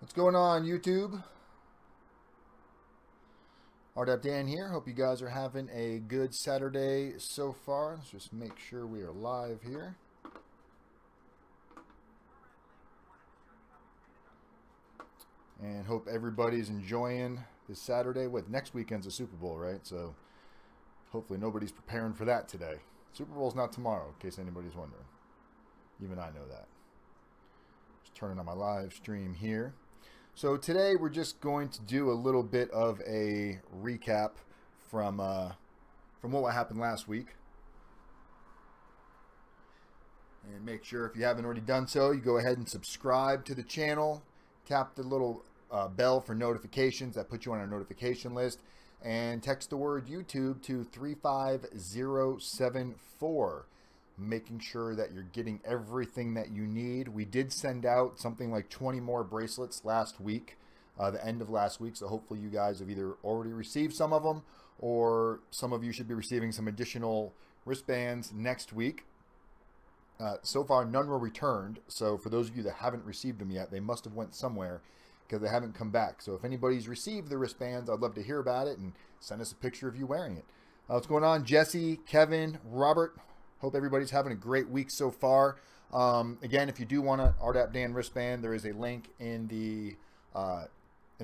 What's going on, YouTube? Rdap Dan here. Hope you guys are having a good Saturday so far. Let's just make sure we are live here. And hope everybody's enjoying this Saturday. Next weekend's a Super Bowl, right? So hopefully nobody's preparing for that today. Super Bowl's not tomorrow, in case anybody's wondering. Even I know that. Just turning on my live stream here. So today we're just going to do a little bit of a recap from what happened last week. And make sure if you haven't already done so, you go ahead and subscribe to the channel. Tap the little bell for notifications that put you on our notification list. And text the word YouTube to 35074. Making sure that you're getting everything that you need. We did send out something like 20 more bracelets last week, the end of last week. So hopefully you guys have either already received some of them, or some of you should be receiving some additional wristbands next week. So far, none were returned. So for those of you that haven't received them yet, they must have went somewhere because they haven't come back. So if anybody's received the wristbands, I'd love to hear about it and send us a picture of you wearing it. What's going on, Jesse, Kevin, Robert? Hope everybody's having a great week so far. Again, if you do want an Rdap Dan wristband, there is a link in the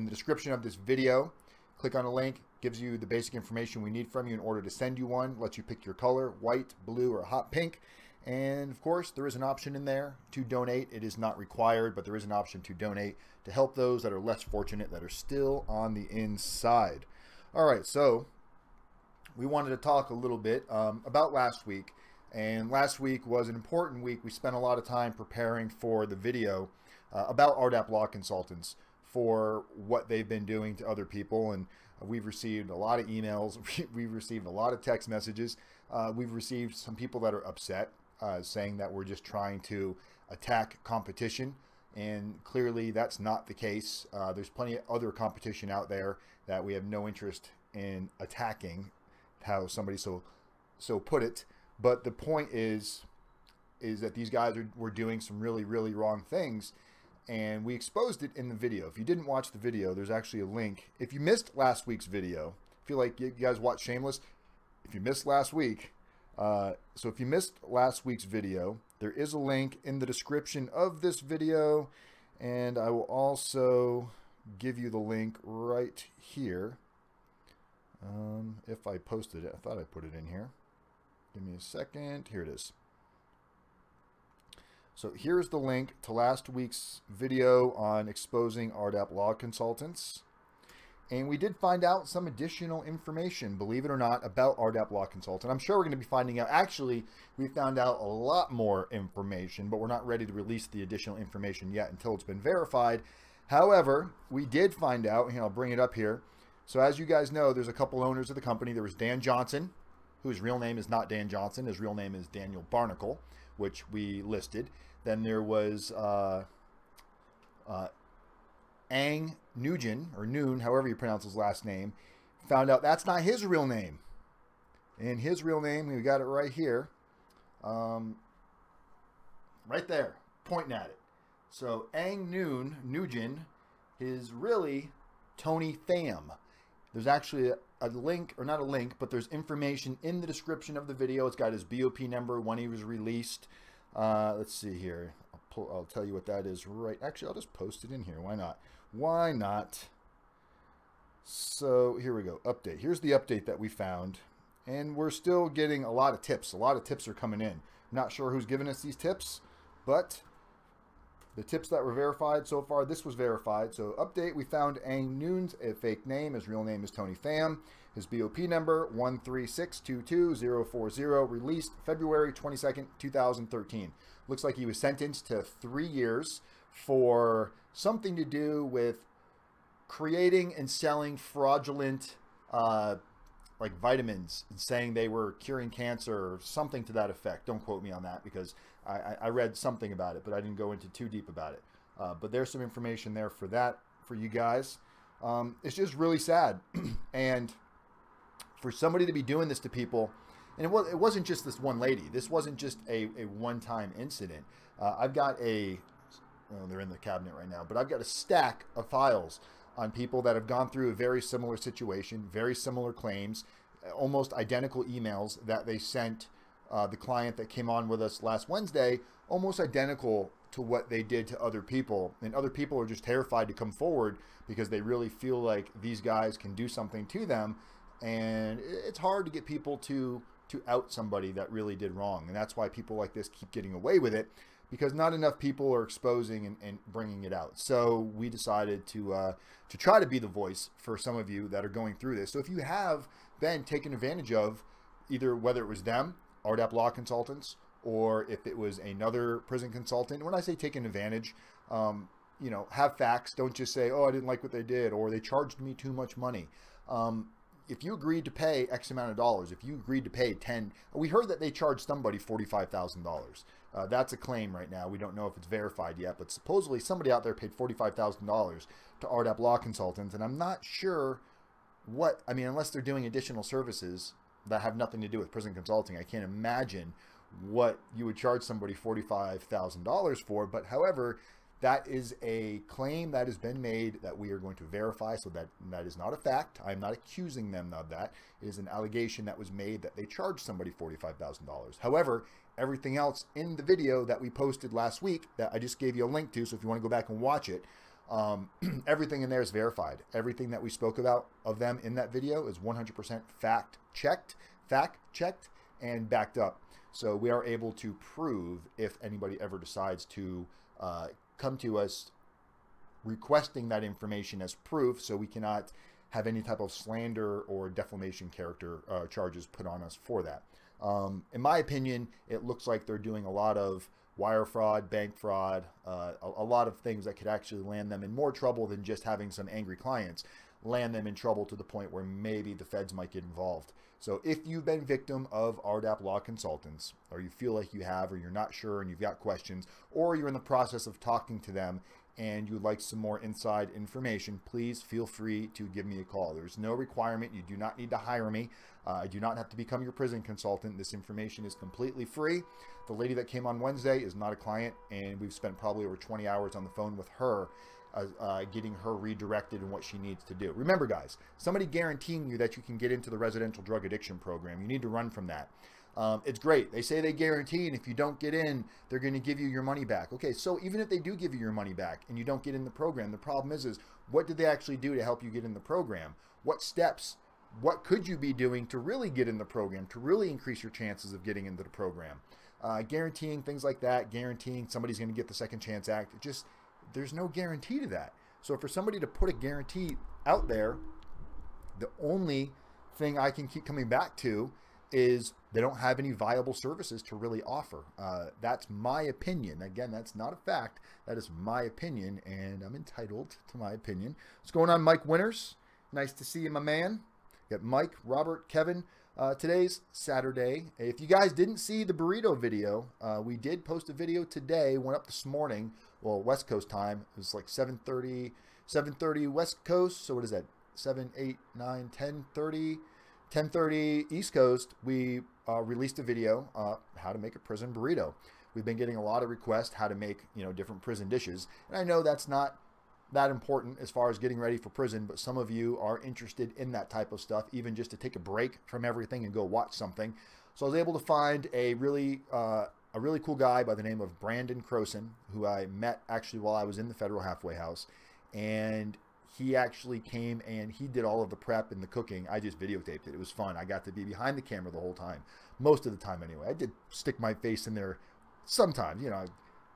description of this video. Click on the link, gives you the basic information we need from you in order to send you one. Lets you pick your color, white, blue, or hot pink. And of course, there is an option in there to donate. It is not required, but there is an option to donate to help those that are less fortunate, that are still on the inside. All right, so we wanted to talk a little bit about last week. And last week was an important week. We spent a lot of time preparing for the video about Rdap Law Consultants, for what they've been doing to other people. And we've received a lot of emails. We've received a lot of text messages. We've received some people that are upset, saying that we're just trying to attack competition. And clearly that's not the case. There's plenty of other competition out there that we have no interest in attacking, how somebody so put it. But the point is that these guys were doing some really, really wrong things, and we exposed it in the video. If you didn't watch the video, there's actually a link. If you missed last week's video, I feel like you guys watched Shameless. If you missed last week, so if you missed last week's video, there is a link in the description of this video, and I will also give you the link right here. If I posted it, I thought I put it in here. Give me a second. Here it is. So here's the link to last week's video on exposing Rdap Law Consultants. And we did find out some additional information, believe it or not, about Rdap Law Consultant. I'm sure we're going to be finding out. Actually, we found out a lot more information, but we're not ready to release the additional information yet until it's been verified. However, we did find out, and I'll bring it up here. So as you guys know, there's a couple owners of the company. There was Dan Johnson, whose real name is not Dan Johnson. His real name is Daniel Barnacle, which we listed. Then there was Ang Nugyen, or Noon, however you pronounce his last name. Found out that's not his real name. And his real name, we got it right here. Right there, pointing at it. So Ang Nugyen is really Tony Pham. There's actually a link, or not a link, but there's information in the description of the video. It's got his BOP number, when he was released. Let's see here. I'll tell you what that is right. Actually, I'll just post it in here. Why not? Why not? So here we go. Update. Here's the update that we found. And we're still getting a lot of tips. A lot of tips are coming in. I'm not sure who's giving us these tips, but the tips that were verified so far, this was verified. So update, we found Ang Nguyen's a fake name. His real name is Tony Pham. His BOP number, 13622-040, released February 22nd, 2013. Looks like he was sentenced to 3 years for something to do with creating and selling fraudulent like vitamins, and saying they were curing cancer or something to that effect. Don't quote me on that, because I read something about it, but I didn't go into too deep about it. But there's some information there for that, for you guys. It's just really sad. And for somebody to be doing this to people, and it wasn't just this one lady. This wasn't just a one-time incident. I've got a well, they're in the cabinet right now, but I've got a stack of files on people that have gone through a very similar situation, very similar claims, almost identical emails that they sent the client that came on with us last Wednesday, almost identical to what they did to other people. And other people are just terrified to come forward because they really feel like these guys can do something to them. And it's hard to get people to out somebody that really did wrong. And that's why people like this keep getting away with it, because not enough people are exposing and bringing it out. So we decided to try to be the voice for some of you that are going through this. So if you have been taken advantage of, either whether it was them, Rdap Law Consultants, or if it was another prison consultant, when I say taken advantage, you know, have facts. Don't just say, oh, I didn't like what they did, or they charged me too much money. If you agreed to pay X amount of dollars, if you agreed to pay 10, we heard that they charged somebody $45,000. That's a claim right now. We don't know if it's verified yet, but supposedly somebody out there paid $45,000 to Rdap Law Consultants, and I'm not sure what, I mean, unless they're doing additional services that have nothing to do with prison consulting, I can't imagine what you would charge somebody $45,000 for. But however, that is a claim that has been made that we are going to verify, so that is not a fact. I'm not accusing them of that. It is an allegation that was made that they charged somebody $45,000. However, everything else in the video that we posted last week that I just gave you a link to, so if you want to go back and watch it, everything in there is verified. Everything that we spoke about of them in that video is 100% fact checked, and backed up. So we are able to prove if anybody ever decides to come to us requesting that information as proof, so we cannot have any type of slander or defamation character charges put on us for that. In my opinion, it looks like they're doing a lot of wire fraud, bank fraud, a lot of things that could actually land them in more trouble than just having some angry clients, land them in trouble to the point where maybe the feds might get involved. So if you've been victim of Rdap Law Consultants, or you feel like you have, or you're not sure and you've got questions, or you're in the process of talking to them and you'd like some more inside information, please feel free to give me a call. There's no requirement. You do not need to hire me. I do not have to become your prison consultant. This information is completely free. The lady that came on Wednesday is not a client, and we've spent probably over 20 hours on the phone with her, getting her redirected in what she needs to do. Remember, guys, somebody guaranteeing you that you can get into the residential drug addiction program, you need to run from that. It's great. They say they guarantee, and if you don't get in, they're going to give you your money back. Okay, so even if they do give you your money back and you don't get in the program, the problem is what did they actually do to help you get in the program? What steps, what could you be doing to really get in the program, to really increase your chances of getting into the program? Guaranteeing things like that, guaranteeing somebody's going to get the Second Chance Act, there's no guarantee to that. So for somebody to put a guarantee out there, the only thing I can keep coming back to is they don't have any viable services to really offer. That's my opinion. Again, that's not a fact. That is my opinion, and I'm entitled to my opinion. What's going on, Mike Winters? Nice to see you, my man. Got Mike, Robert, Kevin. Today's Saturday. If you guys didn't see the burrito video, we did post a video today. Went up this morning. Well, West Coast time. It was like 7:30 West Coast. So what is that? 7, 8, 9, 10:30 East Coast. We released a video, how to make a prison burrito. We've been getting a lot of requests how to make, different prison dishes. And I know that's not that important as far as getting ready for prison, but some of you are interested in that type of stuff, even just to take a break from everything and go watch something. So I was able to find a really cool guy by the name of Brandon Croson, who I met actually while I was in the Federal Halfway House, and he actually came and he did all of the prep and the cooking. I just videotaped it. It was fun. I got to be behind the camera the whole time, most of the time anyway. I did stick my face in there sometimes, I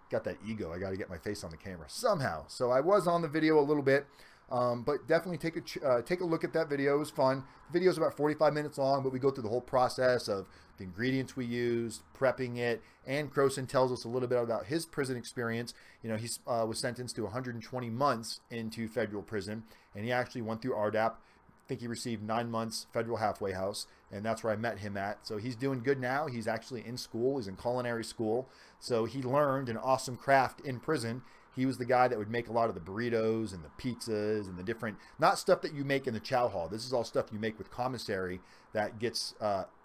got that ego. I got to get my face on the camera somehow. So I was on the video a little bit, but definitely take a look at that video. It was fun. The video is about 45 minutes long, but we go through the whole process of the ingredients we used, prepping it, and Croson tells us a little bit about his prison experience. He was sentenced to 120 months into federal prison, and he actually went through RDAP. I think he received 9 months Federal Halfway House, and that's where I met him at. So he's doing good now. He's actually in school. He's in culinary school. So he learned an awesome craft in prison. He was the guy that would make a lot of the burritos and the pizzas and the different, not stuff that you make in the chow hall. This is all stuff you make with commissary that gets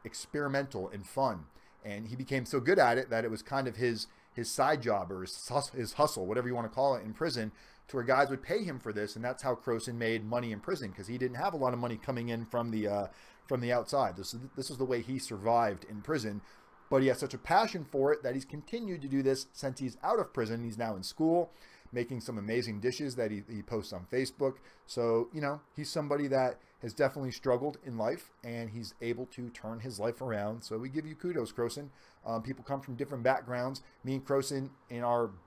experimental and fun. And he became so good at it that it was kind of his his side job or his hustle, whatever you want to call it, in prison, to where guys would pay him for this, and that's how Croson made money in prison, because he didn't have a lot of money coming in from the outside. This is the way he survived in prison, but he has such a passion for it that he's continued to do this since he's out of prison. He's now in school, making some amazing dishes that he posts on Facebook. So, you know, he's somebody that has definitely struggled in life, and he's able to turn his life around. So we give you kudos, Croson. People come from different backgrounds. Me and Croson,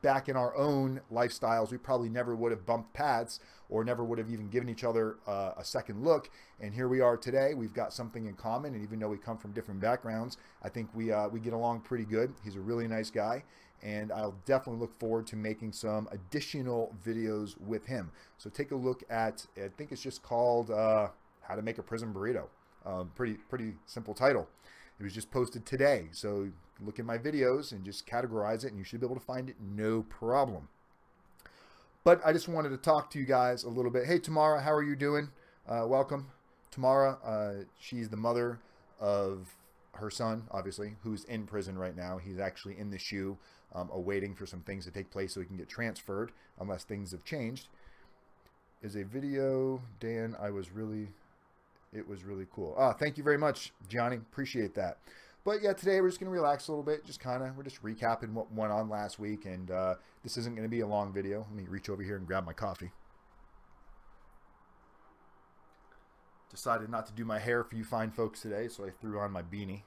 back in our own lifestyles, we probably never would have bumped paths or never would have even given each other a second look. And here we are today. We've got something in common, and even though we come from different backgrounds, I think we get along pretty good. He's a really nice guy, and I'll definitely look forward to making some additional videos with him. So take a look at, I think it's just called How to Make a Prison Burrito. Pretty simple title. It was just posted today, so look at my videos and just categorize it, and you should be able to find it no problem. But I just wanted to talk to you guys a little bit. Hey, Tamara, how are you doing? Welcome. Tamara, she's the mother of her son, obviously, who's in prison right now. He's actually in the SHU, awaiting for some things to take place so he can get transferred, unless things have changed. Is a video, Dan, it was really cool. Thank you very much, Johnny. Appreciate that. But yeah, today we're just going to relax a little bit. We're just recapping what went on last week. And this isn't going to be a long video. Let me reach over here and grab my coffee. Decided not to do my hair for you fine folks today, so I threw on my beanie.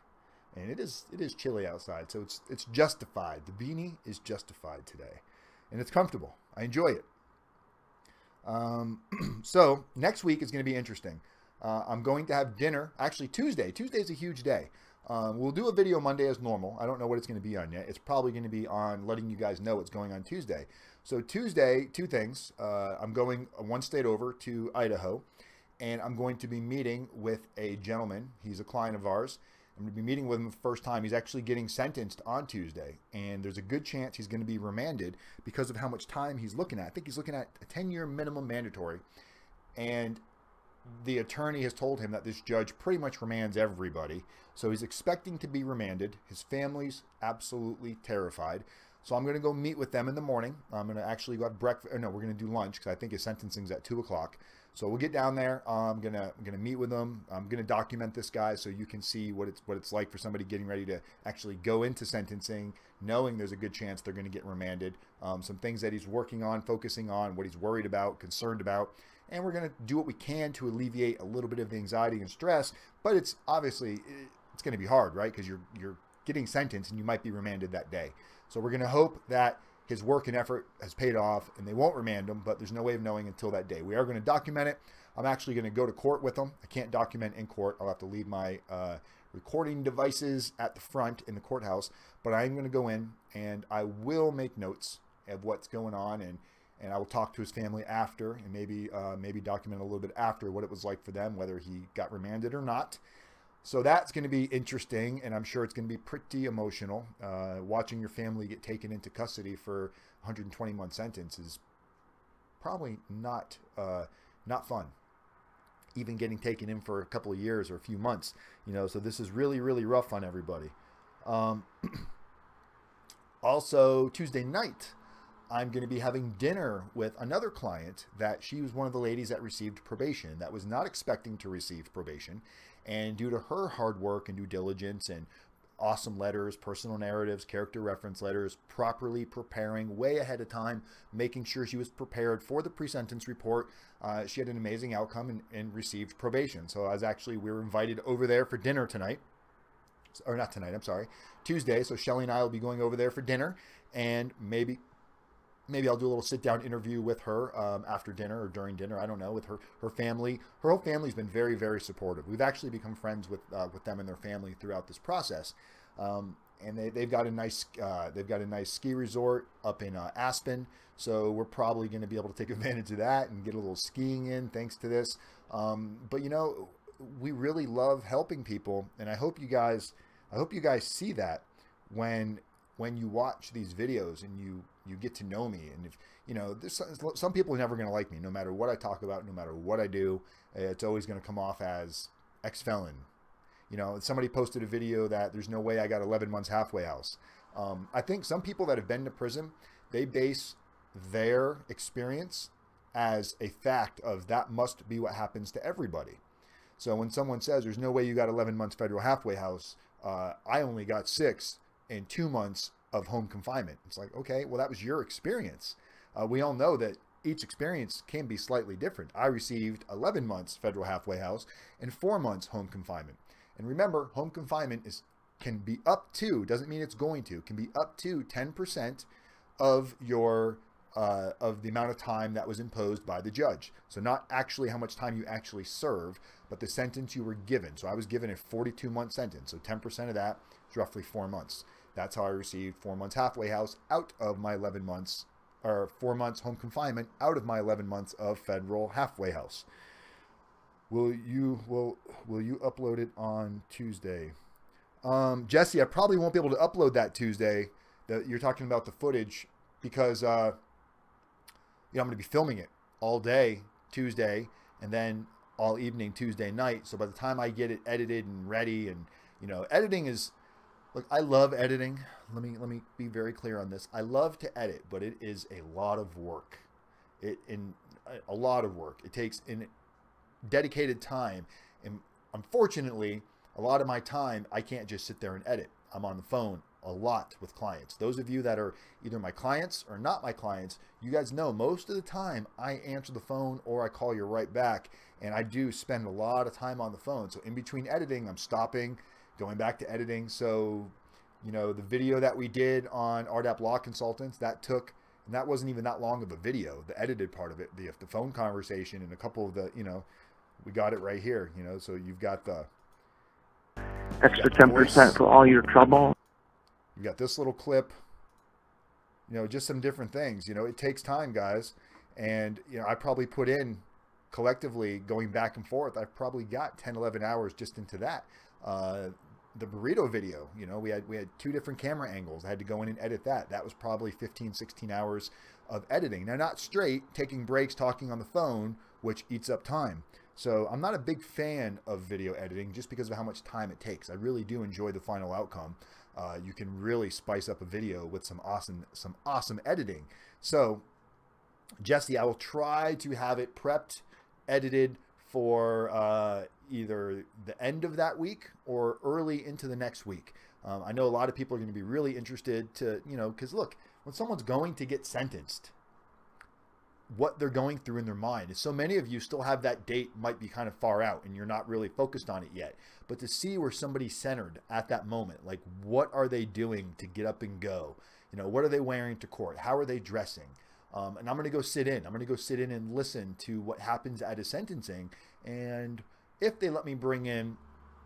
And it is chilly outside, so it's justified. The beanie is justified today. And it's comfortable. I enjoy it. So next week is going to be interesting. I'm going to have dinner, actually Tuesday. Tuesday's a huge day. We'll do a video Monday as normal. I don't know what it's going to be on yet. It's probably going to be on letting you guys know what's going on Tuesday. So Tuesday, two things. I'm going one state over to Idaho, and I'm going to be meeting with a gentleman. He's a client of ours. I'm going to be meeting with him the first time. He's actually getting sentenced on Tuesday, and there's a good chance he's going to be remanded because of how much time he's looking at. I think he's looking at a 10-year minimum mandatory, and the attorney has told him that this judge pretty much remands everybody. So he's expecting to be remanded. His family's absolutely terrified. So I'm going to go meet with them in the morning. I'm going to actually go have breakfast. No, we're going to do lunch because I think his sentencing's at 2 o'clock. So we'll get down there. I'm gonna meet with them. I'm gonna document this guy so you can see what it's like for somebody getting ready to actually go into sentencing, knowing there's a good chance they're going to get remanded. Some things that he's working on, focusing on, what he's worried about, concerned about. And we're going to do what we can to alleviate a little bit of the anxiety and stress, but it's obviously, it's going to be hard, right? Because you're getting sentenced and you might be remanded that day. So we're going to hope that his work and effort has paid off and they won't remand him, but there's no way of knowing until that day. We are going to document it. I'm actually going to go to court with him. I can't document in court. I'll have to leave my recording devices at the front in the courthouse, but I'm going to go in and I will make notes of what's going on, and I will talk to his family after, and maybe document a little bit after what it was like for them, whether he got remanded or not. So that's going to be interesting, and I'm sure it's going to be pretty emotional. Watching your family get taken into custody for 120-month sentence is probably not fun. Even getting taken in for a couple of years or a few months, you know. So this is really, really rough on everybody. Also, Tuesday night, I'm going to be having dinner with another client that she was one of the ladies that received probation, that was not expecting to receive probation. And due to her hard work and due diligence and awesome letters, personal narratives, character reference letters, properly preparing way ahead of time, making sure she was prepared for the pre-sentence report, she had an amazing outcome and received probation. So we were invited over there for dinner tonight. Or not tonight, I'm sorry, Tuesday. So Shelly and I will be going over there for dinner, and maybe I'll do a little sit-down interview with her after dinner or during dinner. I don't know, with her family. Her whole family's been very, very supportive. We've actually become friends with them and their family throughout this process. And they've got a nice ski resort up in Aspen. So we're probably going to be able to take advantage of that and get a little skiing in thanks to this. But you know, we really love helping people, and I hope you guys see that when you watch these videos and you get to know me. And if you know, there's some people are never going to like me, no matter what I talk about, no matter what I do. It's always going to come off as ex-felon. You know, somebody posted a video that there's no way I got 11 months halfway house. I think some people that have been to prison, they base their experience as a fact of that must be what happens to everybody. So when someone says there's no way you got 11 months federal halfway house, I only got 6 in 2 months of home confinement. It's like, okay, well, that was your experience. We all know that each experience can be slightly different. I received 11 months federal halfway house and 4 months home confinement. And remember, home confinement can be up to, doesn't mean it's going to, can be up to 10% of your of the amount of time that was imposed by the judge. So not actually how much time you actually serve, but the sentence you were given. So I was given a 42-month sentence. So 10% of that is roughly 4 months. That's how I received 4 months halfway house out of my 11 months, or 4 months home confinement out of my 11 months of federal halfway house. Will you upload it on Tuesday? Jesse, I probably won't be able to upload that Tuesday that you're talking about, the footage, because I'm going to be filming it all day Tuesday and then all evening Tuesday night. So by the time I get it edited and ready, and editing is, look, I love editing. Let me be very clear on this. I love to edit, but it is a lot of work. A lot of work. It takes dedicated time, and unfortunately, a lot of my time I can't just sit there and edit. I'm on the phone a lot with clients. Those of you that are either my clients or not my clients, you guys know most of the time I answer the phone or I call you right back, and I do spend a lot of time on the phone. So in between editing, I'm stopping, going back to editing. So, the video that we did on Rdap Law Consultants, that wasn't even that long of a video, the edited part of it, the phone conversation and a couple of the, we got it right here, so you've got the extra 10% for all your trouble. You got this little clip, just some different things. It takes time, guys. And, I probably put in collectively going back and forth. I've probably got 10, 11 hours just into that. The burrito video, we had 2 different camera angles. I had to go in and edit that. That was probably 15, 16 hours of editing. Now, not straight, taking breaks, talking on the phone, which eats up time. So I'm not a big fan of video editing just because of how much time it takes. I really do enjoy the final outcome. You can really spice up a video with some awesome editing. So, Jesse, I will try to have it prepped, edited for either the end of that week or early into the next week. I know a lot of people are going to be really interested to, because look, when someone's going to get sentenced, what they're going through in their mind. And so many of you still have that date might be kind of far out and you're not really focused on it yet. But to see where somebody's centered at that moment, like what are they doing to get up and go? What are they wearing to court? How are they dressing? And I'm going to go sit in. I'm going to go sit in and listen to what happens at his sentencing. And if they let me bring in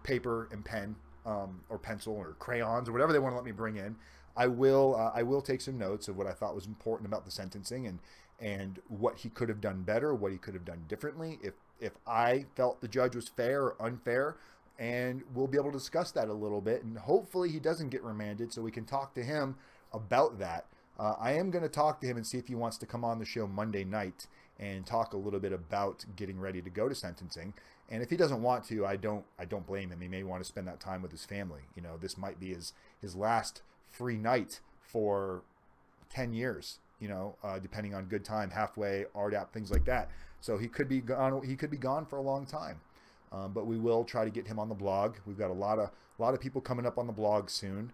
paper and pen or pencil or crayons or whatever they want to let me bring in, I will take some notes of what I thought was important about the sentencing and what he could have done better, what he could have done differently, if I felt the judge was fair or unfair, and we'll be able to discuss that a little bit, and hopefully he doesn't get remanded so we can talk to him about that. I am going to talk to him and see if he wants to come on the show Monday night and talk a little bit about getting ready to go to sentencing. And if he doesn't want to, I don't blame him. He may want to spend that time with his family. This might be his last free night for 10 years. Depending on good time, halfway, Rdap, things like that. So he could be gone. He could be gone for a long time. But we will try to get him on the blog. We've got a lot of people coming up on the blog soon.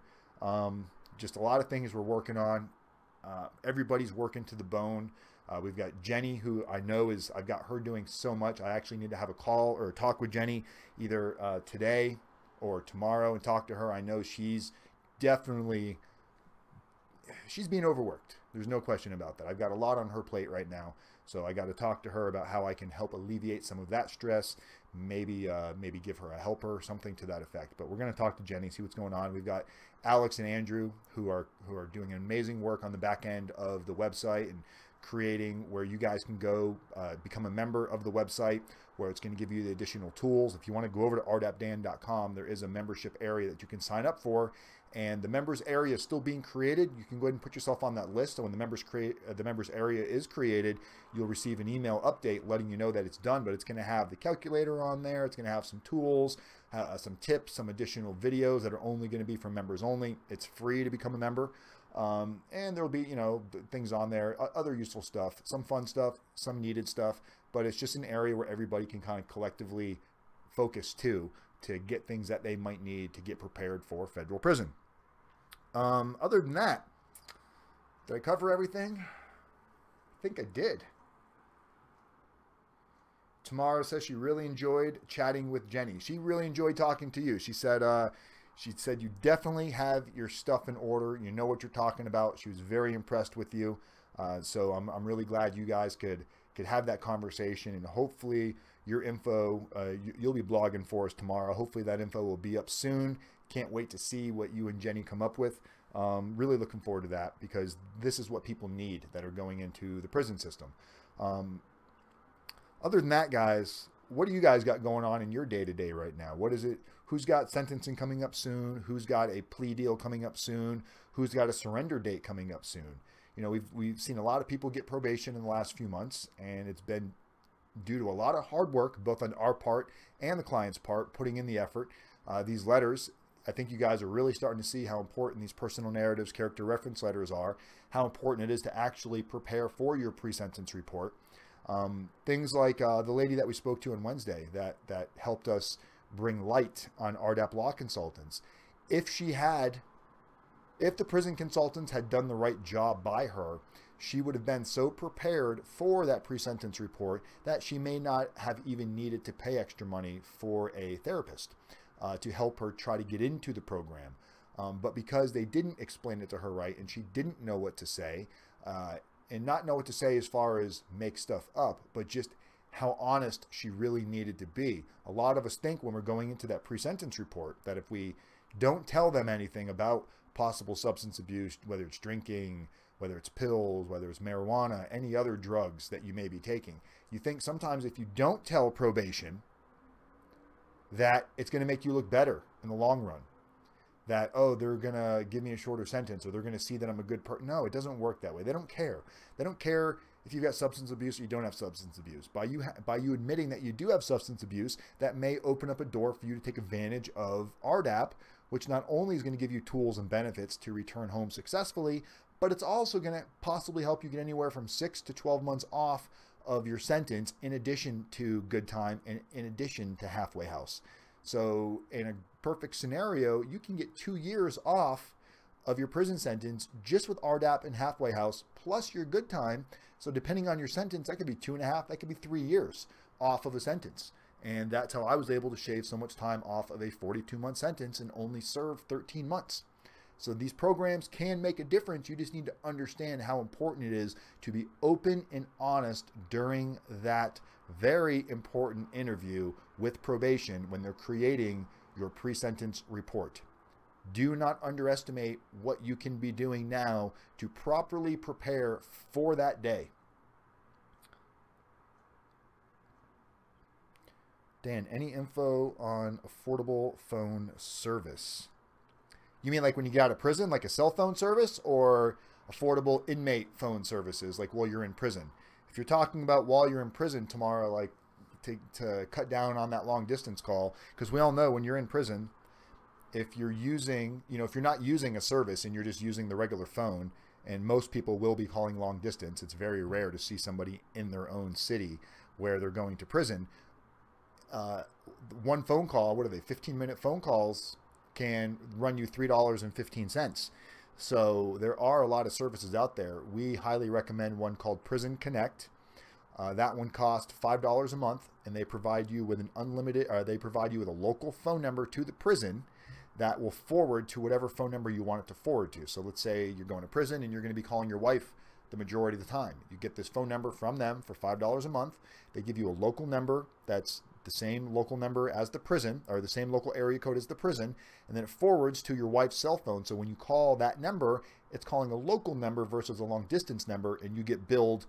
Just a lot of things we're working on. Everybody's working to the bone. We've got Jenny, who I know I've got her doing so much. I actually need to have a call or a talk with Jenny either today or tomorrow and talk to her. I know she's being overworked. There's no question about that. I've got a lot on her plate right now. So I got to talk to her about how I can help alleviate some of that stress, maybe give her a helper, something to that effect. But we're going to talk to Jenny, see what's going on. We've got Alex and Andrew who are doing amazing work on the back end of the website and creating where you guys can go become a member of the website, where it's going to give you the additional tools. If you want to go over to rdapdan.com, there is a membership area that you can sign up for, and the members area is still being created, you can go ahead and put yourself on that list. And when the members area is created, you'll receive an email update letting you know that it's done. But it's going to have the calculator on there. It's going to have some tools, some tips, some additional videos that are only going to be for members only. It's free to become a member. And there'll be, you know, things on there, other useful stuff, some fun stuff, some needed stuff, but it's just an area where everybody can kind of collectively focus to get things that they might need to get prepared for federal prison. Other than that, did I cover everything? I think I did. Tamara says she really enjoyed chatting with Jenny. She really enjoyed talking to you. She said you definitely have your stuff in order. You know what you're talking about. She was very impressed with you. So I'm really glad you guys could have that conversation, and hopefully your info, you'll be blogging for us tomorrow. Hopefully that info will be up soon. Can't wait to see what you and Jenny come up with. Really looking forward to that, because this is what people need that are going into the prison system. Other than that, guys, what do you guys got going on in your day-to-day right now? What is it? Who's got sentencing coming up soon? Who's got a plea deal coming up soon? Who's got a surrender date coming up soon? You know, we've seen a lot of people get probation in the last few months, and it's been due to a lot of hard work, both on our part and the client's part, putting in the effort. These letters, I think you guys are really starting to see how important these personal narratives, character reference letters are, how important it is to actually prepare for your pre-sentence report. Things like the lady that we spoke to on Wednesday that helped us bring light on Rdap law consultants. If the prison consultants had done the right job by her, she would have been so prepared for that pre-sentence report that she may not have even needed to pay extra money for a therapist to help her try to get into the program. But because they didn't explain it to her right, and she didn't know what to say, and not know what to say as far as make stuff up, but just how honest she really needed to be. A lot of us think when we're going into that pre-sentence report that if we don't tell them anything about possible substance abuse, whether it's drinking, whether it's pills, whether it's marijuana, any other drugs that you may be taking, you think sometimes if you don't tell probation that it's going to make you look better in the long run. That, oh, they're going to give me a shorter sentence, or they're going to see that I'm a good person. No, it doesn't work that way. They don't care. They don't care if you've got substance abuse or you don't have substance abuse. By you admitting that you do have substance abuse, that may open up a door for you to take advantage of Rdap, which not only is going to give you tools and benefits to return home successfully, but it's also going to possibly help you get anywhere from 6 to 12 months off of your sentence, in addition to good time and in addition to halfway house. So in a perfect scenario, you can get 2 years off of your prison sentence just with Rdap and halfway house plus your good time. So depending on your sentence, that could be 2.5, that could be 3 years off of a sentence. And that's how I was able to shave so much time off of a 42-month sentence and only serve 13 months. So these programs can make a difference. You just need to understand how important it is to be open and honest during that very important interview with probation when they're creating your pre-sentence report. Do not underestimate what you can be doing now to properly prepare for that day. Dan, any info on affordable phone service? You mean like when you get out of prison, like a cell phone service, or affordable inmate phone services, like while you're in prison? If you're talking about while you're in prison tomorrow, like to cut down on that long distance call, because we all know when you're in prison, if you're using, if you're not using a service and you're just using the regular phone, and most people will be calling long distance, it's very rare to see somebody in their own city where they're going to prison. One phone call, what are they, 15-minute phone calls can run you $3.15. So there are a lot of services out there. We highly recommend one called Prison Connect. That one costs $5 a month, and they provide you with an unlimited, they provide you with a local phone number to the prison that will forward to whatever phone number you want it to forward to. So let's say you're going to prison and you're going to be calling your wife the majority of the time. You get this phone number from them for $5 a month. They give you a local number that's the same local number as the prison, or the same local area code as the prison, and then it forwards to your wife's cell phone. So when you call that number, it's calling a local number versus a long distance number, and you get billed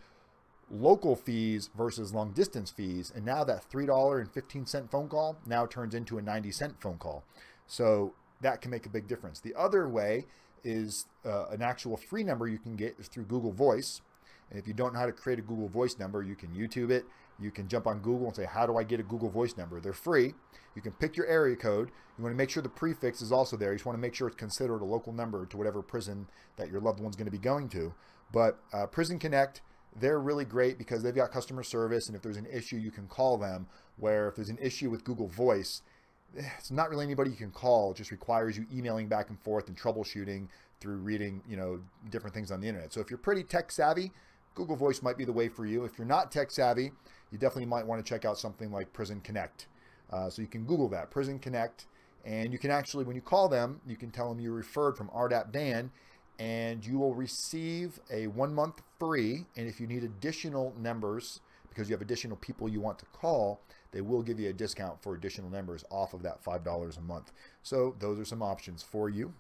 local fees versus long distance fees. And now that $3.15 phone call now turns into a 90-cent phone call. So that can make a big difference. The other way is an actual free number you can get is through Google Voice. And if you don't know how to create a Google Voice number, you can YouTube it. You can jump on Google and say, how do I get a Google Voice number? They're free. You can pick your area code. You want to make sure the prefix is also there. You just want to make sure it's considered a local number to whatever prison that your loved one's going to be going to. But Prison Connect, they're really great because they've got customer service, and if there's an issue, you can call them, where if there's an issue with Google Voice, it's not really anybody you can call. It just requires you emailing back and forth and troubleshooting through reading, you know, different things on the internet. So if you're pretty tech savvy, Google Voice might be the way for you. If you're not tech savvy, you definitely might want to check out something like Prison Connect. So you can Google that, Prison Connect, and you can actually, when you call them, you can tell them you referred from Rdap Dan, and you will receive a 1 month free. And if you need additional numbers, because you have additional people you want to call, they will give you a discount for additional numbers off of that $5 a month. So those are some options for you.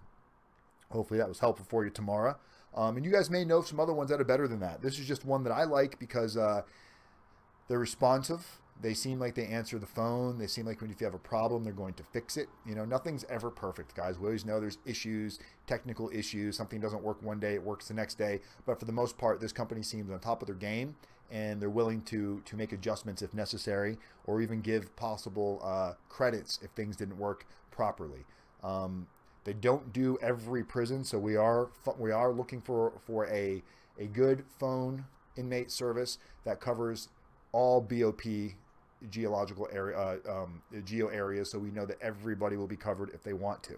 Hopefully that was helpful for you tomorrow. And you guys may know some other ones that are better than that. This is just one that I like because they're responsive. They seem like they answer the phone. They seem like when if you have a problem, they're going to fix it. You know, nothing's ever perfect, guys. We always know there's issues, technical issues. Something doesn't work one day, it works the next day. But for the most part, this company seems on top of their game, and they're willing to make adjustments if necessary, or even give possible credits if things didn't work properly. They don't do every prison, so we are looking for a good phone inmate service that covers all BOP geological area geo areas, so we know that everybody will be covered if they want to.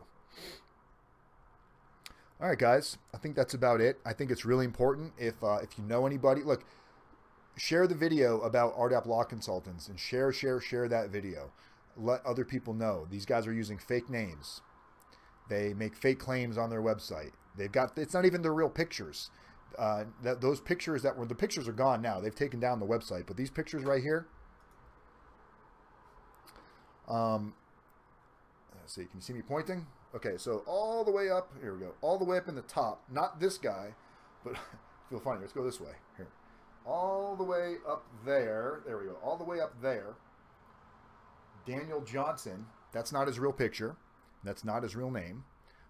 All right, guys, I think that's about it. I think it's really important if you know anybody, look, share the video about Rdap Law Consultants and share that video. Let other people know. These guys are using fake names. They make fake claims on their website. They've got, it's not even their real pictures. Those pictures that were, the pictures are gone now. They've taken down the website, but these pictures right here, let's see, can you see me pointing? Okay, so all the way up, here we go, all the way up in the top, not this guy, but feel funny, let's go this way, here. All the way up there, there we go, all the way up there, Daniel Johnson, that's not his real picture, that's not his real name.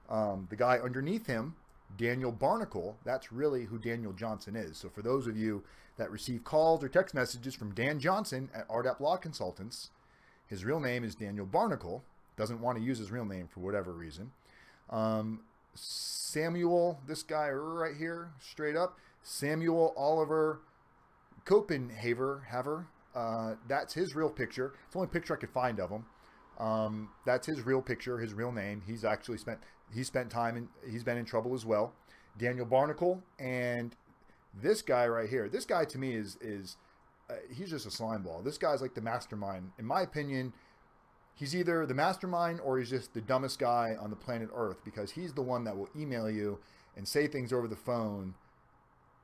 The guy underneath him, Daniel Barnacle, that's really who Daniel Johnson is. So for those of you that receive calls or text messages from Dan Johnson at Rdap Law Consultants, his real name is Daniel Barnacle. Doesn't want to use his real name for whatever reason. Samuel, this guy right here, straight up, Samuel Oliver Copenhaver, that's his real picture. It's the only picture I could find of him. That's his real picture, his real name. He's actually spent time and he's been in trouble as well. Daniel Barnacle, and this guy right here. This guy to me is he's just a slime ball. This guy's like the mastermind. In my opinion, he's either the mastermind or he's just the dumbest guy on the planet Earth, because he's the one that will email you and say things over the phone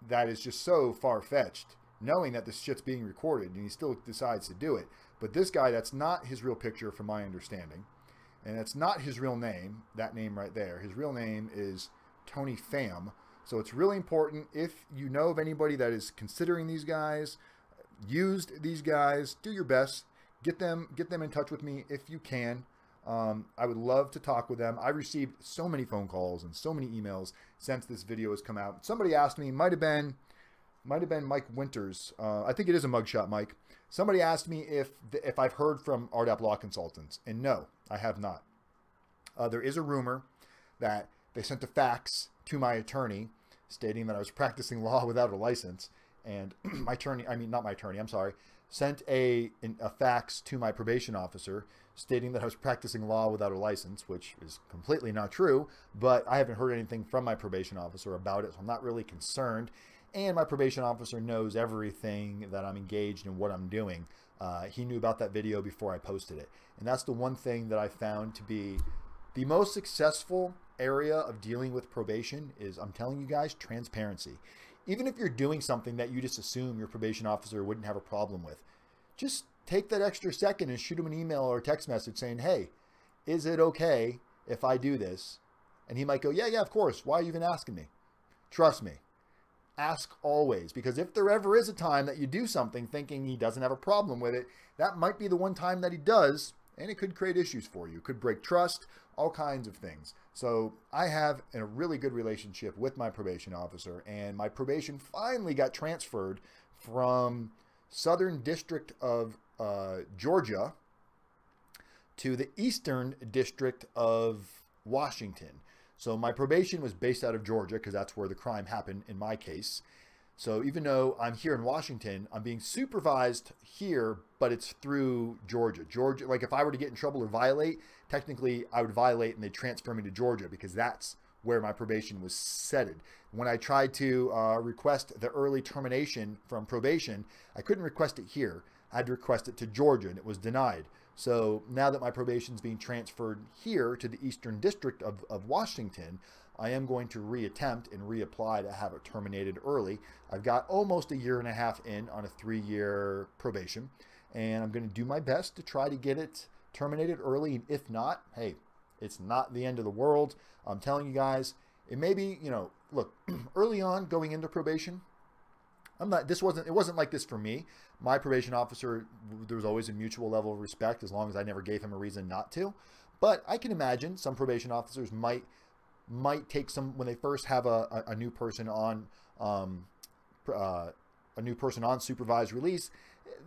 that is just so far-fetched, knowing that this shit's being recorded, and he still decides to do it. But this guy, that's not his real picture from my understanding. And that's not his real name, that name right there. His real name is Tony PHAM. So it's really important, if you know of anybody that is considering these guys, used these guys, do your best. Get them in touch with me if you can. I would love to talk with them. I received so many phone calls and so many emails since this video has come out. Somebody asked me, might have been Mike Winters. I think it is a mugshot, Mike. Somebody asked me if I've heard from Rdap Law Consultants, and no, I have not. There is a rumor that they sent a fax to my attorney stating that I was practicing law without a license, and my attorney, not my attorney, I'm sorry, sent a fax to my probation officer stating that I was practicing law without a license, which is completely not true, but I haven't heard anything from my probation officer about it, so I'm not really concerned. And my probation officer knows everything that I'm engaged in, what I'm doing. He knew about that video before I posted it. And that's the one thing that I found to be the most successful area of dealing with probation is, I'm telling you guys, transparency. Even if you're doing something that you just assume your probation officer wouldn't have a problem with, just take that extra second and shoot him an email or a text message saying, hey, is it okay if I do this? And he might go, yeah, of course. Why are you even asking me? Trust me. Ask always, because if there ever is a time that you do something thinking he doesn't have a problem with it, that might be the one time that he does, and it could create issues for you. It could break trust, all kinds of things. So I have a really good relationship with my probation officer, and my probation finally got transferred from Southern District of Georgia to the Eastern District of Washington. So my probation was based out of Georgia because that's where the crime happened in my case. So even though I'm here in Washington, I'm being supervised here, but it's through Georgia. Georgia, like if I were to get in trouble or violate, technically I would violate and they'd transfer me to Georgia because that's where my probation was setted. When I tried to request the early termination from probation, I couldn't request it here. I had to request it to Georgia, and it was denied. So now that my probation is being transferred here to the Eastern District of Washington, I am going to reattempt and reapply to have it terminated early. I've got almost 1.5 years in on a 3-year probation, and I'm going to do my best to try to get it terminated early. And if not, hey, it's not the end of the world. I'm telling you guys, it may be, you know, look, early on going into probation, it wasn't like this for me. My probation officer, there was always a mutual level of respect as long as I never gave him a reason not to. But I can imagine some probation officers might take some, when they first have a new person on supervised release,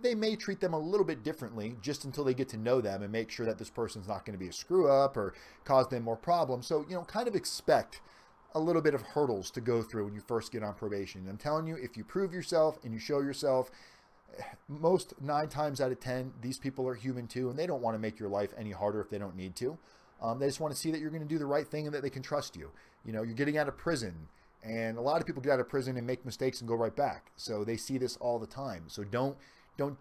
they may treat them a little bit differently just until they get to know them and make sure that this person's not going to be a screw up or cause them more problems. So, you know, kind of expect a little bit of hurdles to go through when you first get on probation. I'm telling you, if you prove yourself and you show yourself, most 9 times out of 10, these people are human too, and they don't want to make your life any harder if they don't need to. They just want to see that you're going to do the right thing and that they can trust you. You know, you're getting out of prison, and a lot of people get out of prison and make mistakes and go right back. So they see this all the time. So don't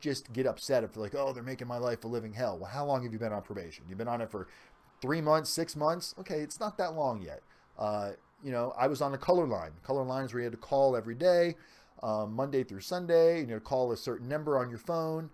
just get upset if they're like, oh, they're making my life a living hell. Well, how long have you been on probation? You've been on it for 3 months, 6 months? Okay, it's not that long yet. You know, I was on a color line. Color line is where you had to call every day, Monday through Sunday. You know, call a certain number on your phone,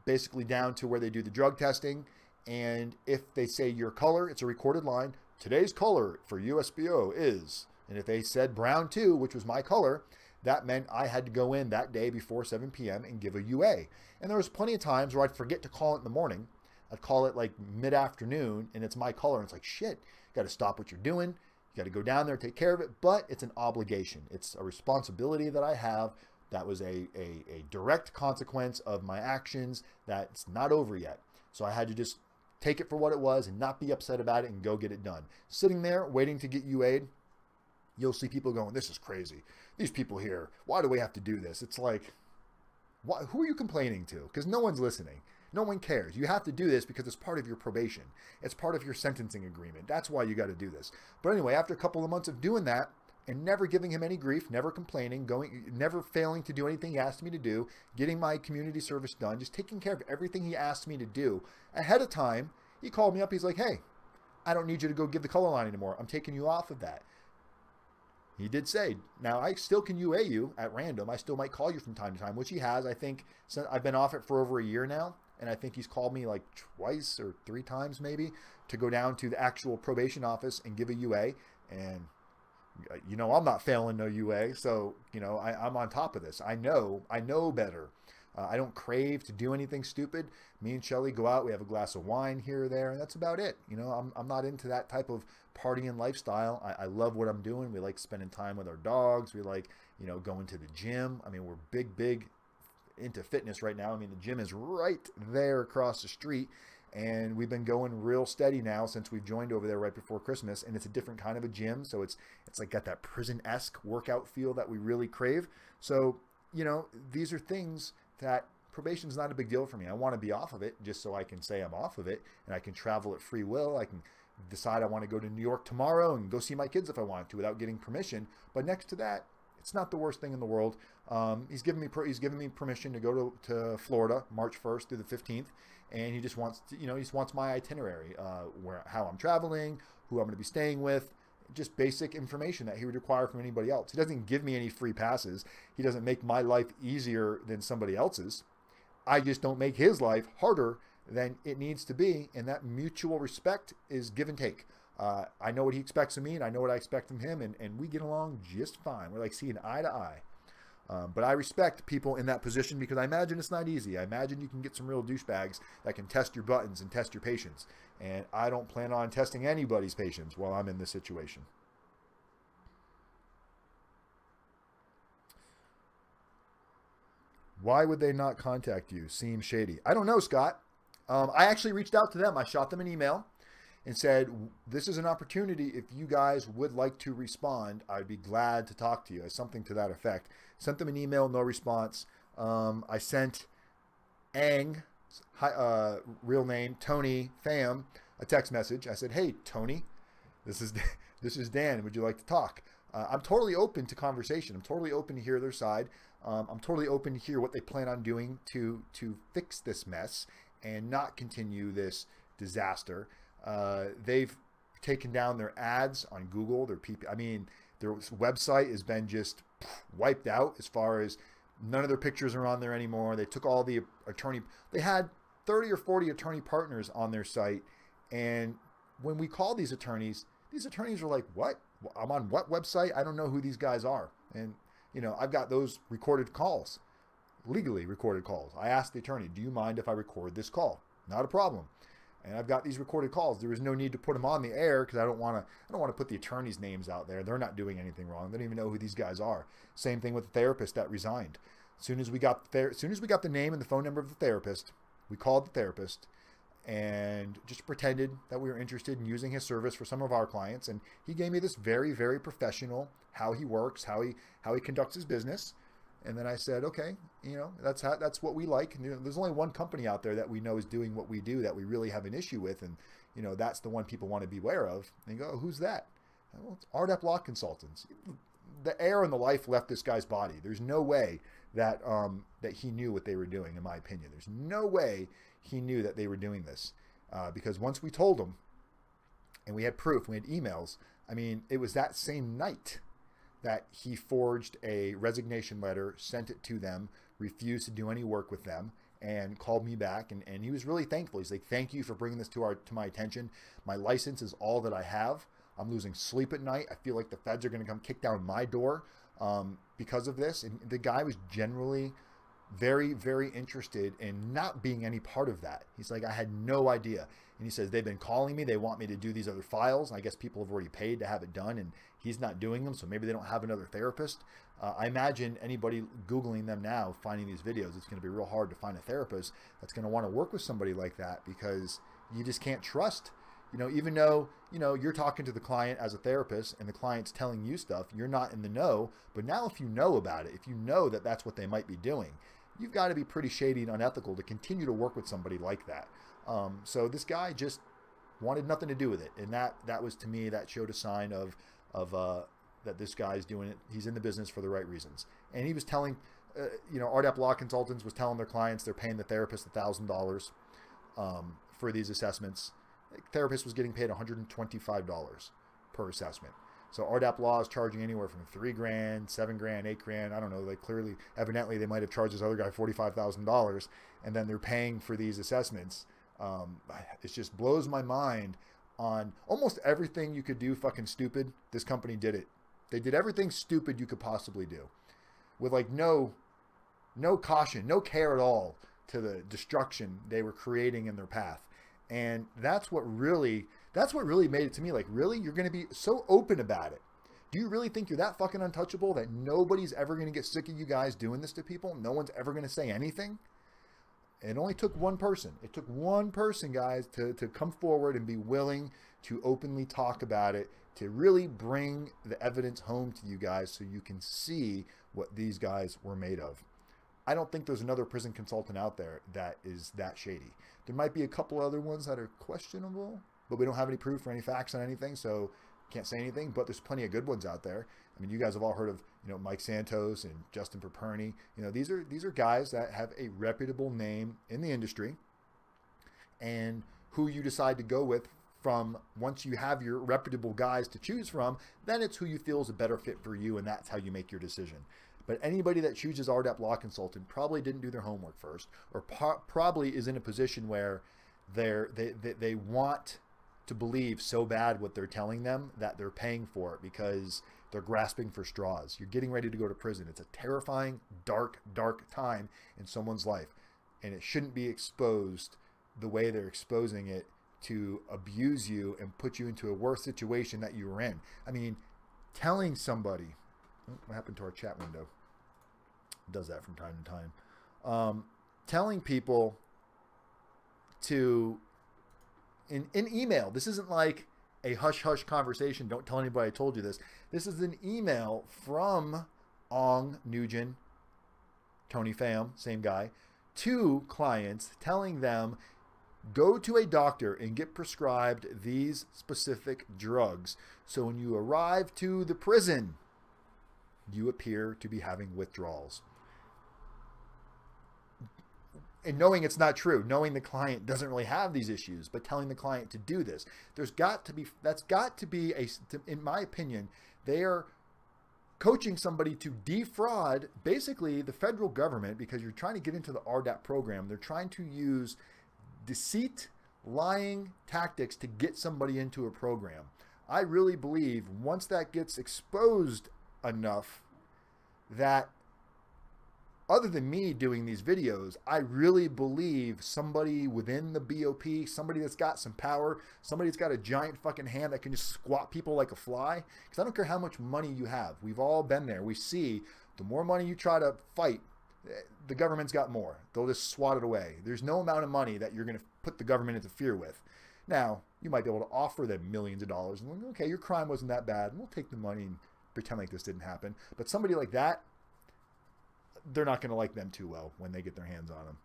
basically down to where they do the drug testing. And if they say your color, it's a recorded line. Today's color for USPO is, and if they said brown 2, which was my color, that meant I had to go in that day before 7 p.m. and give a UA. And there was plenty of times where I'd forget to call it in the morning. I'd call it like mid-afternoon, and it's my color. And it's like, shit, you got to stop what you're doing. You got to go down there and take care of it. But it's an obligation. It's a responsibility that I have. That was a direct consequence of my actions that's not over yet. So I had to just take it for what it was and not be upset about it and go get it done. Sitting there waiting to get UA'd, you'll see people going, this is crazy. These people here, why do we have to do this? It's like, who are you complaining to? Because no one's listening. No one cares. You have to do this because it's part of your probation. It's part of your sentencing agreement. That's why you got to do this. But anyway, after a couple of months of doing that and never giving him any grief, never complaining, never failing to do anything he asked me to do, getting my community service done, just taking care of everything he asked me to do ahead of time, he called me up. He's like, hey, I don't need you to go give the color line anymore. I'm taking you off of that. He did say, now I still can UA you at random. I still might call you from time to time, which he has. I think since I've been off it for over a year now. And I think he's called me like twice or 3 times maybe to go down to the actual probation office and give a UA. And, you know, I'm not failing no UA. So, you know, I'm on top of this. I know better. I don't crave to do anything stupid. Me and Shelly go out. We have a glass of wine here or there. And that's about it. You know, I'm not into that type of partying lifestyle. I love what I'm doing. We like spending time with our dogs. We like, you know, going to the gym. I mean, we're big into fitness right now. I mean, the gym is right there across the street, and we've been going real steady now since we've joined over there right before Christmas. And it's a different kind of a gym, so it's like got that prison-esque workout feel that we really crave. So, you know, these are things that probation's not a big deal for me. I want to be off of it just so I can say I'm off of it, and I can travel at free will. I can decide I want to go to New York tomorrow and go see my kids if I want to without getting permission. But next to that, it's not the worst thing in the world. He's given me permission to go to Florida March 1st through the 15th, and he just wants to, you know, he just wants my itinerary, how I'm traveling, who I'm going to be staying with, just basic information that he would require from anybody else. He doesn't give me any free passes. He doesn't make my life easier than somebody else's. I just don't make his life harder than it needs to be, and that mutual respect is give and take. I know what he expects of me, and I know what I expect from him, and we get along just fine. We're like seeing eye to eye. But I respect people in that position because I imagine it's not easy. I imagine you can get some real douchebags that can test your buttons and test your patience. And I don't plan on testing anybody's patience while I'm in this situation. Why would they not contact you? Seems shady. I don't know, Scott. I actually reached out to them. I shot them an email and said, this is an opportunity. If you guys would like to respond, I'd be glad to talk to you. Something to that effect. Sent them an email, no response. I sent Ang, real name, Tony Pham, a text message. I said, hey, Tony, this is Dan. Would you like to talk? I'm totally open to conversation. I'm totally open to hear their side. I'm totally open to hear what they plan on doing to fix this mess and not continue this disaster. They've taken down their ads on Google. Their website has been just wiped out as far as none of their pictures are on there anymore. They took all the attorney. They had 30 or 40 attorney partners on their site, and when we called these attorneys are like, what? I'm on what website? I don't know who these guys are. And I've got those recorded calls, legally recorded calls. I asked the attorney, do you mind if I record this call? Not a problem. And I've got these recorded calls. There was no need to put them on the air because I don't want to put the attorneys' names out there. They're not doing anything wrong. They don't even know who these guys are. Same thing with the therapist that resigned. As soon as we got the name and the phone number of the therapist, we called the therapist and just pretended that we were interested in using his service for some of our clients. And he gave me this very, very professional, how he works, how he conducts his business. And then I said, okay, that's what we like. And there's only one company out there that we know is doing what we do that we really have an issue with. And, that's the one people want to be aware of. And you go, oh, who's that? Well, it's Rdap Law Consultants. The air and the life left this guy's body. There's no way that he knew what they were doing, in my opinion. There's no way he knew that they were doing this because once we told him and we had proof, we had emails, it was that same night that he forged a resignation letter, sent it to them, refused to do any work with them, and called me back. And he was really thankful. He's like, thank you for bringing this to my attention. My license is all that I have. I'm losing sleep at night. I feel like the feds are going to come kick down my door because of this. And the guy was generally very, very interested in not being any part of that. He's like, I had no idea. And he says, they've been calling me. They want me to do these other files. I guess people have already paid to have it done, and he's not doing them, so maybe they don't have another therapist. I imagine anybody Googling them now, finding these videos, it's going to be real hard to find a therapist that's going to want to work with somebody like that because you just can't trust. Even though, you're talking to the client as a therapist and the client's telling you stuff, you're not in the know. But now if you know about it, if you know that that's what they might be doing, you've got to be pretty shady and unethical to continue to work with somebody like that. So this guy just wanted nothing to do with it. And that was, to me, that showed a sign of that this guy's doing it. He's in the business for the right reasons. And he was telling, Rdap Law Consultants was telling their clients they're paying the therapist $1,000 for these assessments. The therapist was getting paid $125 per assessment. So Rdap Law is charging anywhere from $3 grand, $7 grand, $8 grand. I don't know. Evidently, they might have charged this other guy $45,000, and then they're paying for these assessments. It just blows my mind. On almost everything you could do fucking stupid, this company did it. They did everything stupid you could possibly do, with no caution, no care at all to the destruction they were creating in their path. And that's what really made it to me. Like, really? You're going to be so open about it? Do you really think you're that fucking untouchable that nobody's ever going to get sick of you guys doing this to people? No one's ever going to say anything? It only took one person. It took one person, guys, to come forward and be willing to openly talk about it, to really bring the evidence home to you guys so you can see what these guys were made of. I don't think there's another prison consultant out there that is that shady. There might be a couple other ones that are questionable, but we don't have any proof or any facts on anything, so can't say anything. But there's plenty of good ones out there. You guys have all heard of Mike Santos and Justin Perperny. These are guys that have a reputable name in the industry, and who you decide to go with from once you have your reputable guys to choose from, then it's who you feel is a better fit for you, and that's how you make your decision. But anybody that chooses Rdap Law Consultant probably didn't do their homework first, or probably is in a position where they want to believe so bad what they're telling them that they're paying for it because they're grasping for straws. You're getting ready to go to prison. It's a terrifying, dark, dark time in someone's life. And it shouldn't be exposed the way they're exposing it to abuse you and put you into a worse situation that you were in. I mean, telling somebody, what happened to our chat window? It does that from time to time. Telling people to, in email, this isn't like a hush-hush conversation, don't tell anybody I told you this. This is an email from Ong Nugyen, Tony PHAM, same guy, to clients telling them, go to a doctor and get prescribed these specific drugs. So when you arrive to the prison, you appear to be having withdrawals. And knowing it's not true, knowing the client doesn't really have these issues, but telling the client to do this, that's got to be in my opinion, they are coaching somebody to defraud basically the federal government, because you're trying to get into the Rdap program. They're trying to use deceit, lying tactics to get somebody into a program. I really believe once that gets exposed enough that, other than me doing these videos, I really believe somebody within the BOP, somebody that's got some power, somebody that's got a giant fucking hand that can just squat people like a fly. Because I don't care how much money you have. We've all been there. We see the more money you try to fight, the government's got more. They'll just swat it away. There's no amount of money that you're going to put the government into fear with. Now, you might be able to offer them millions of dollars. And okay, your crime wasn't that bad, and we'll take the money and pretend like this didn't happen. But somebody like that, they're not going to like them too well when they get their hands on them.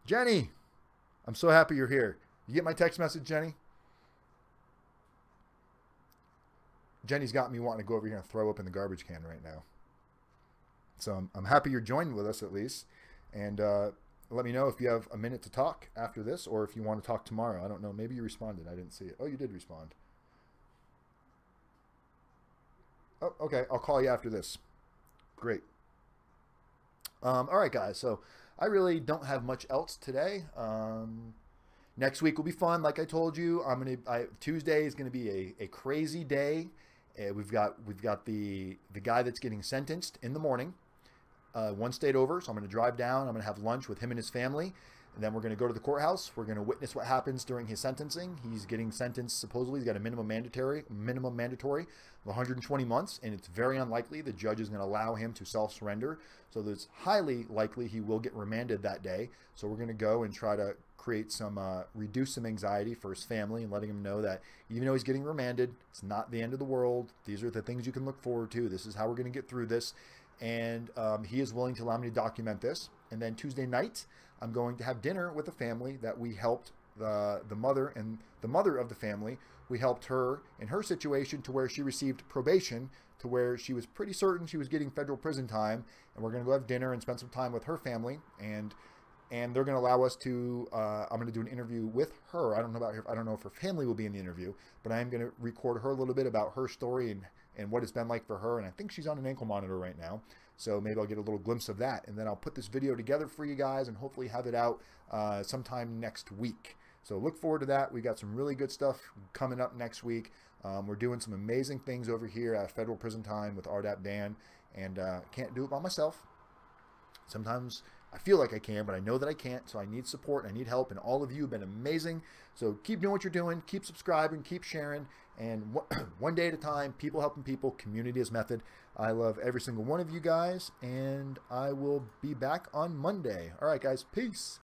Jenny, I'm so happy you're here. You get my text message, Jenny? Jenny's got me wanting to go over here and throw up in the garbage can right now. So I'm happy you're joining with us at least. And let me know if you have a minute to talk after this, or if you want to talk tomorrow. I don't know. Maybe you responded. I didn't see it. Oh, you did respond. Oh, okay. I'll call you after this. Great. All right, guys. So I really don't have much else today. Next week will be fun. Like I told you, Tuesday is gonna be a crazy day. We've got the guy that's getting sentenced in the morning, one state over. So I'm gonna drive down. I'm gonna have lunch with him and his family, and then we're gonna go to the courthouse. We're gonna witness what happens during his sentencing. He's getting sentenced. Supposedly, he's got a minimum mandatory of 120 months, and it's very unlikely the judge is going to allow him to self-surrender. So it's highly likely he will get remanded that day. So we're going to go and try to create some, reduce some anxiety for his family, and letting him know that even though he's getting remanded, it's not the end of the world. These are the things you can look forward to. This is how we're going to get through this. And he is willing to allow me to document this. And then Tuesday night, I'm going to have dinner with a family that we helped, the mother and the mother of the family. We helped her in her situation to where she received probation, to where she was pretty certain she was getting federal prison time. And we're going to go have dinner and spend some time with her family. And they're going to allow us to, I'm going to do an interview with her. I don't know if her family will be in the interview, but I am going to record her a little bit about her story and what it's been like for her. And I think she's on an ankle monitor right now. So maybe I'll get a little glimpse of that. And then I'll put this video together for you guys and hopefully have it out sometime next week. So look forward to that. We got some really good stuff coming up next week. We're doing some amazing things over here at Federal Prison Time with Rdap Dan, and can't do it by myself. Sometimes I feel like I can, but I know that I can't, so I need support, I need help, and all of you have been amazing. So keep doing what you're doing, keep subscribing, keep sharing, and one day at a time, people helping people, community is method. I love every single one of you guys, and I will be back on Monday. All right, guys, peace.